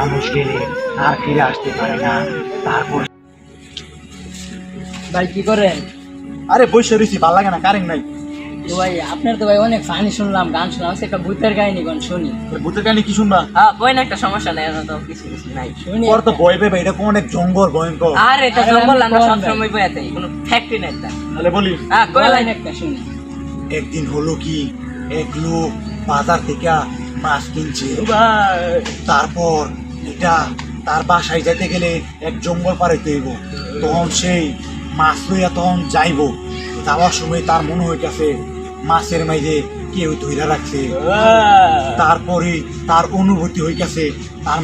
মানুষ গেলে আর ফিরে আসতে পারে না। তারপর ভাই কি করেন? আরে বসে রয়েছি, ভালো লাগে না, কারেন্ট নাই। তো ভাই আপনার তো ভাই অনেক ফানি শুনলাম, গান শুনলাম, একটা ভূতের কাহিনী কোন শুনি। ভূতের কাহিনী কি শুনবা? হ্যাঁ কই না, একটা সমস্যা নাই, তো কিছু কিছু নাই শুনি। তোর তো ভয় পেবে, এটা কোন অনেক জঙ্গল ভয়ঙ্কর। আর এটা জঙ্গল, আমরা সব সময় বই আছে, কোনো ফ্যাক্টরি নাই তা। তাহলে বলি, হ্যাঁ কই লাইন একটা শুনি। একদিন হলো কি, এক লোক বাজার থেকে মাছ কিনছে। তারপর এটা তার বাসায় যেতে গেলে এক জঙ্গল পার হইতে হইব। তখন সেই মাছ লইয়া তখন যাইব, যাওয়ার সময় তার মনে হইতেছে মাছের মাঝে কেউ ধইরা রাখছে। তারপরে তার অনুভূতি হইতেছে তার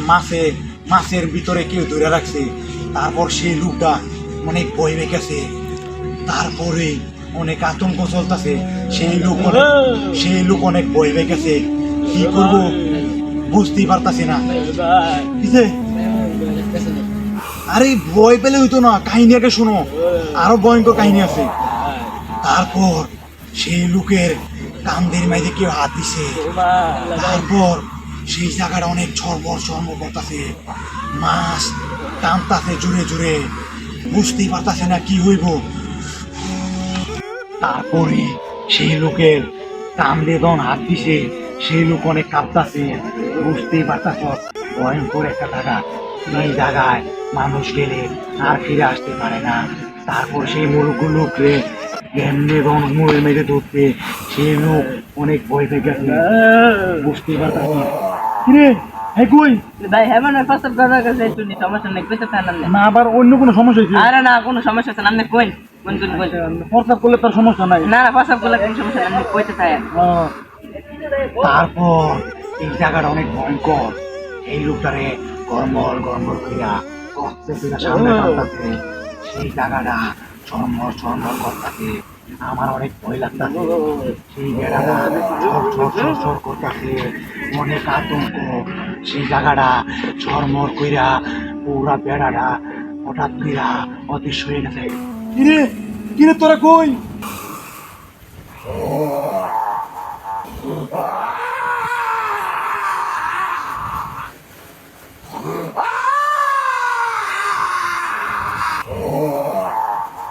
মাছের ভিতরে কেউ ধইরা রাখছে। তারপর সেই লোকটা অনেক ভয় পেয়ে গেছে। তারপরে অনেক আতঙ্ক চলতেছে, সেই লোক অনেক ভয় পেয়ে গেছে। কি করবো বুঝতেই পারতাছি না। আরে ভয় পেলে হইতো না, কাহিনী আগে শোনো, আরো ভয়ঙ্কর কাহিনী আছে। তারপর সেই লোকের কান্দের মাঝে কেউ হাত দিছে। তারপর সেই জায়গাটা অনেক ছড়বড় করতেছে, মাছ টানতাছে জুড়ে জুড়ে, বুঝতেই পারতাছে না কি হইব। তারপরে সেই লোকের কান্দে যখন হাত দিছে, সেই লোক অনেক কাঁপতাছে, বুঝতেই পারতাছ ভয়ঙ্কর একটা জায়গা। এই জায়গায় মানুষ গেলে আর ফিরে আসতে পারে না। তারপর সেই লোকরে এমনি রঙের মেরে ধরতে, সেই লোক অনেক ভয় পেয়ে গেছে, বুঝতেই পারতাছ। কিরে হ্যাঁ কই ভাই হ্যাঁ মানে প্রস্তাব করার কাছে শুনি, সমস্যা নেই, কইতে চান আপনি? না আবার অন্য কোনো সমস্যা হয়েছে? আরে না কোনো সমস্যা আছে না, আপনি কইন কোন কোন কোন। প্রস্তাব করলে তার সমস্যা নাই। না না প্রস্তাব করলে কোনো সমস্যা নেই, আপনি কইতে চান। তারপর এই জায়গাটা অনেক ভয়ঙ্কর। এই লোকটারে গরমর কইরা সামনে টানতাছে, সেই জায়গাটা চরমর করতাছে। আমার অনেক ভয় লাগতাছে, সেই বেড়াটা ছর করতাছে, অনেক আতঙ্ক। সেই জায়গাটা চরমর কইরা পুরা বেড়াটা হঠাৎ কইরা অদৃশ্য হয়ে গেছে। কিরে কিরে তোরা কই?